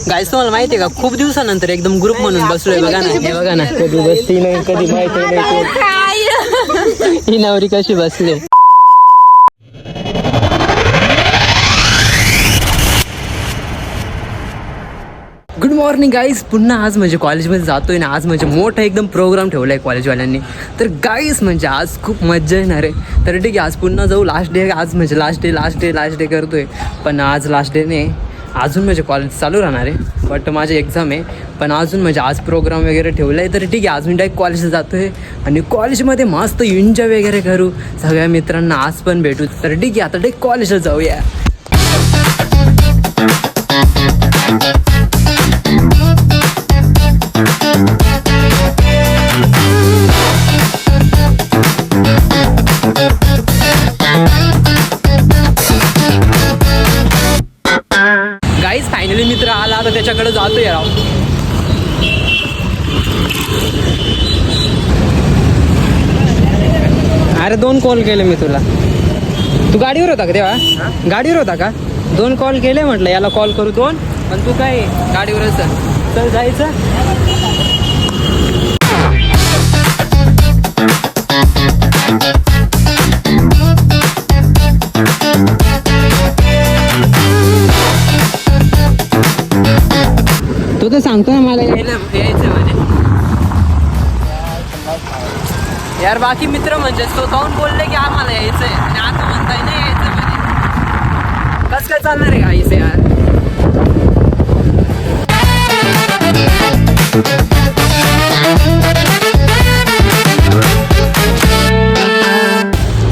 गाईस तुम्हाला माहिती आहे का खूप दिवसानंतर एकदम ग्रुप म्हणून बसलोय बघा ना. हे बघा ना कधी बसती नाही कधी माहिती नाही ही नवरी कशी बसले. Good morning guys. पुन्हा आज म्हणजे कॉलेजमध्ये जातोय ना. आज म्हणजे मोठा एकदम प्रोग्राम ठेवला आहे कॉलेजवाल्यांनी. तर गाईज म्हणजे आज खूप मज्जा येणार आहे. तर ठीक आहे आज पुन्हा जाऊ. लास्ट डे आज म्हणजे लास्ट डे करतोय. पण आज लास्ट डे नाही, अजून म्हणजे कॉलेज चालू राहणार आहे. बट माझी एक्झाम आहे पण अजून म्हणजे आज प्रोग्राम वगैरे ठेवला आहे. तर ठीक आहे आज मी डायरेक्ट कॉलेजला जातो आहे आणि कॉलेजमध्ये मस्त एन्जॉय वगैरे करू. सगळ्या मित्रांना आज पण भेटू. तर ठीक आहे आता डायरेक्ट कॉलेजला जाऊया. गाईज फायनली मित्र आला आता त्याच्याकडे जातोय राव. अरे 2 कॉल केले मी तुला. तू गाडीवर होता का तेव्हा? गाडीवर होता का? 2 कॉल केले म्हटलं याला कॉल करू 2. पण तू काय गाडीवरच चल जायचं. तू तर सांगतो ना मला यायचं म्हणे. यार बाकी मित्र म्हणजे तो जाऊन बोलले की आम्हाला यायचंय आणि आता म्हणताय नाही यायचं म्हणे. कसं काय चालणार आहे गाईचं यार.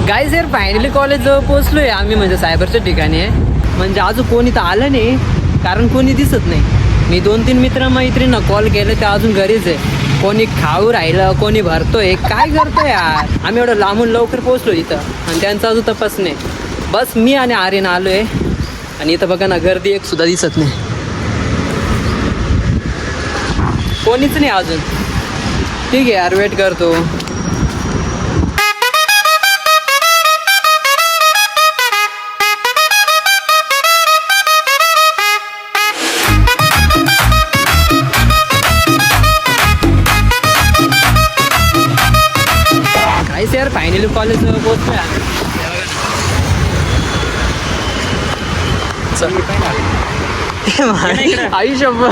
गाईज यार फायनली कॉलेज जवळ पोहोचलोय आम्ही. म्हणजे सायबरच्या ठिकाणी आहे. म्हणजे अजून कोणी तर आलं नाही कारण कोणी दिसत नाही. मी 2-3 मित्र-मैत्रींना कॉल केले ते अजून घरीच आहे. कोणी खाऊ राहिलं कोणी भरतोय काय करतोय यार. आम्ही एवढं लांबून लवकर पोहोचलो इथं आणि त्यांचा अजून तपास नाही. बस मी आणि आर्यन आलो आहे आणि इथं बघा ना गर्दी एक सुद्धा दिसत नाही. कोणीच नाही अजून. ठीक आहे यार वेट करतो. यार फायनली कॉलेज पोहोचलोय. आयुष्यभर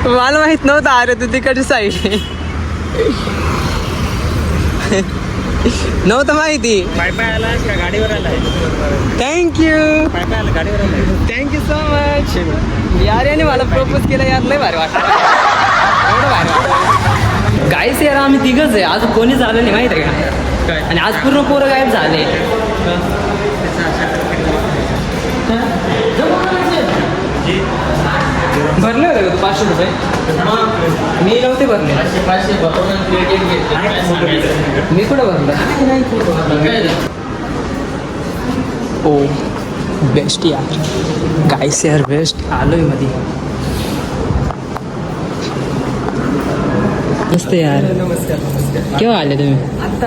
मला माहित नव्हतं. अरे तू तिकडची साईड नव्हतं माहिती. गाडीवर आलाय. Thank you so much. यार याने मला प्रपोज केलं यार. लय भारी वाटतं. एवढं भारी वाटतं. गाईस यार आम्ही तिघच आहे. आज कोणी झालं नाही माहिती आहे का. आणि आज पूर्ण पोरं गायब झाले. भरले होते का 500 रुपये? मी नव्हते भरले. मी कुठं भरलं? ओ बेस्ट यार. गाईस यार बेस्ट आलोय मध्ये. मस्त यार. केव्हा आले तुम्ही? आत्ता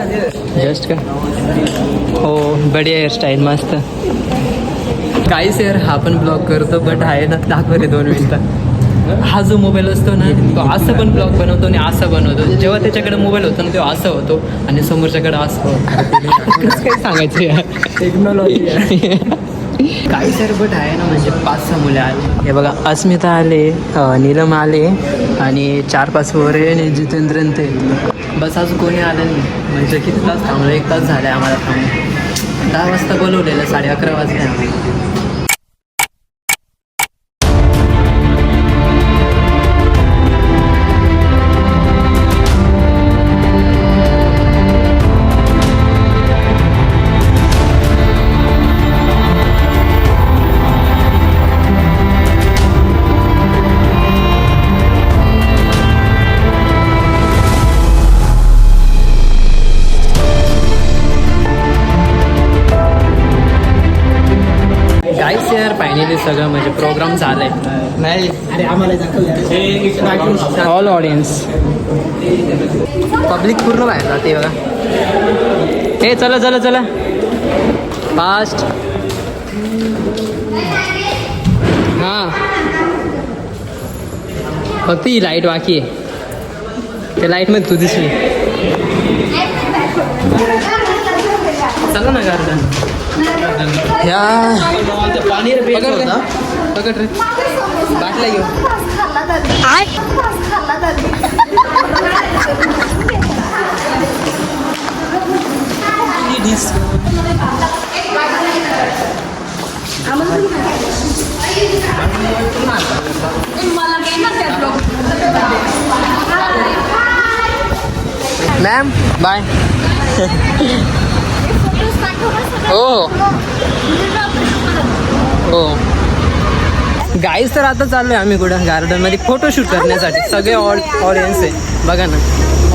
जस्ट का? हो बढिया हेअरस्टाईल मस्त. गाईस यार हा पण ब्लॉग करतो बट आहे ना दाखवले 2 मिनिटं. हा जो मोबाईल असतो ना तो असं पण ब्लॉग बनवतो आणि असं बनवतो. जेव्हा त्याच्याकडे मोबाईल होतो ना तेव्हा असं होतो आणि समोरच्याकडे असं होतं. कसं काय सांगायचं यार. टेक्नॉलॉजी. काही सर बट आहे ना म्हणजे 5-6 मुले आले. हे बघा अस्मिता आले, नीलम आले आणि 4-5 पोरे आणि जितेंद्रन ते. बस अजून कोणी आलं नाही. म्हणजे किती तास थांबलो? 1 तास झाले आम्हाला थांबून. 10 वाजता बोलवलेलं 11:30 वाजले आम्ही. फायनली सगळं म्हणजे प्रोग्राम झालाय. नाही अरे आम्हाला ऑल ऑडियन्स पब्लिक पूर्ण बाहेर जाते बघा. हे चला चला चला फास्ट. हां फक्त ही लाईट बाकी आहे. त्या लाईटमध्ये तू दिसली. चला ना गार्डन. ह्या पाणी पकड रे. पकड रे. बाटला घेऊ. Ma'am bye. हो हो गाईज तर आता चाललोय आम्ही कुठं गार्डनमध्ये फोटोशूट करण्यासाठी. सगळे ऑडियन्स आहे बघा ना.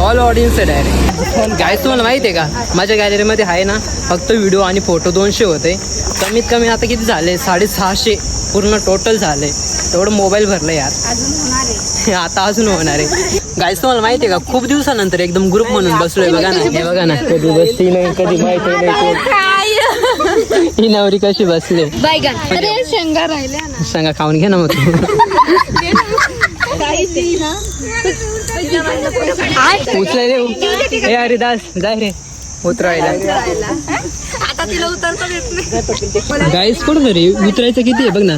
ऑल ऑडियन्स आहे डायरेक्ट. गाईज तुम्हाला माहिती आहे का माझ्या गॅलरीमध्ये आहे ना फक्त व्हिडिओ आणि फोटो 200 होते. कमीत कमी आता किती झाले 650 पूर्ण टोटल झाले. तेवढं मोबाईल भरलं यार. आता अजून होणार आहे. गाईज तुम्हाला माहिती आहे का खूप दिवसानंतर एकदम ग्रुप म्हणून बसलोय बघा ना. हे बघा ना कधी बसती नाही कधी माहिती नाही. ही नवरी कशी बसले. शेंगा राहिल्या ना. सांगा खाऊन घे ना मग तू. उचलाय रे. अरे दास जाय रे उतरायला. आता तिला उतरता येत नाही. गाईस कुठं तरी उतरायचं किती आहे बघ ना.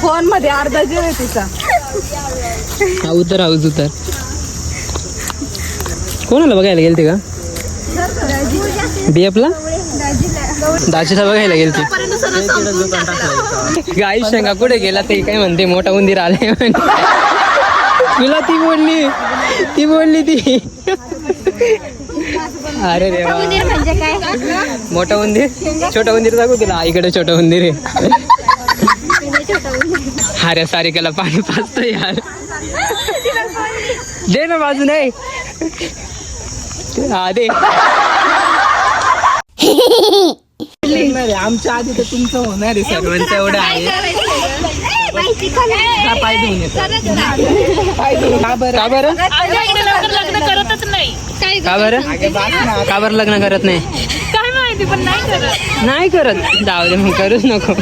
फोन मध्ये अर्धा जीव आहे तिचा. हा उतर हाऊस उतर. कोणाला बघायला गेलते का BF ला. दाजीला बघायला गेलते. गाई शेंगा कुठे गेला ते काय म्हणते मोठा उंदीर आले. तुला ती बोलली ती. अरे देवा. म्हणजे काय मोठा उंदीर छोटा उंदीर दाखव तुला. आईकडे छोटा उंदीर आहे. अरे सारिकाला पाणी पाजतो यार. दे ना बाजू नाही. हा दे. आमच्या आधी तर तुमचं होणार आहे सर्वांचं एवढं आहे. पाय धुवून येतो. का बरं का बरं लग्न करतच नाही. का बरं का बरं लग्न करत नाही. काय माहिती पण नाही करत. नाही करत. जाऊ दे मग करूच नको.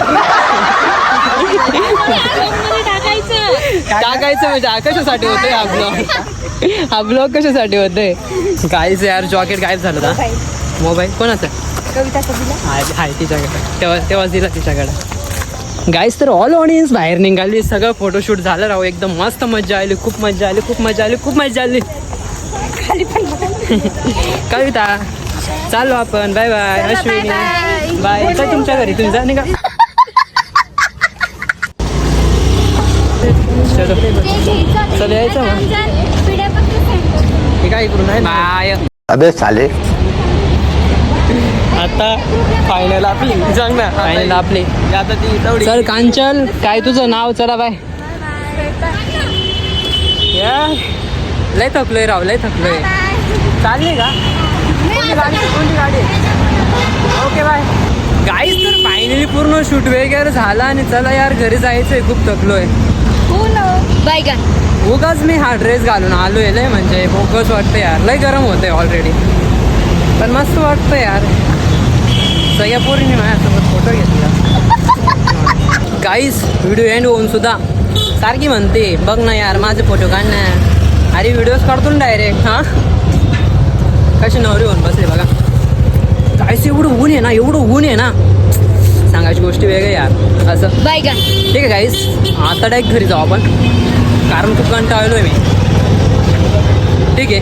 टाकायचं म्हणजे कशासाठी होतंय हा ब्लॉग. हा ब्लॉग कशासाठी होतोय. गाईच यार जॉकेट गायब झालं होता. मोबाईल कोणाचा आहे तिच्याकडे. तेव्हाच दिला तिच्याकडे. गाईस तर ऑल ऑडियन्स बाहेर निघाली. सगळं फोटोशूट झालं राव. एकदम मस्त मजा आली. खूप मजा आली. खूप मजा आली. खूप मजा आली. कविता चालू आपण. Bye bye. अश्विनी बाय. काय तुमच्या घरी तुम्ही जा निघा. चल यायचं मग. हे काय इकडून आहे बाय. अबे साले. आता फायनल आपली सांग ना. फायनल आपली आता ती तेवढी. चल कांचल काय तुझं नाव. चला बाय. या लय थकलोय राव. लय थकलोय. चालले का कोणती गाडी. Okay bye. गाईस तर फायनली पूर्ण शूट वगैरे झाला आणि चला यार घरी जायचंय. खूप थकलोय. उगाच मी हा ड्रेस घालून आलोय. लय म्हणजे बोगस वाटतं यार. लय गरम होतंय ऑलरेडी पण मस्त वाटतं यार. सगळ्या पोरीने माझ्यासोबत फोटो घेतला. गाईस व्हिडिओ एंड होऊन सुद्धा सारखी म्हणते बघ ना यार माझे फोटो काढ ना. अरे व्हिडिओज काढतो ना डायरेक्ट. हां कशी नवरी होऊन बसले बघा. गाईस एवढं ऊन आहे ना. एवढं ऊन आहे ना सांगायची गोष्टी वेगळी यार. असं ठीक आहे गाईस. आता डायरेक्ट घरी जाऊ आपण कारण खूप कंटाळलोय मी. ठीक आहे.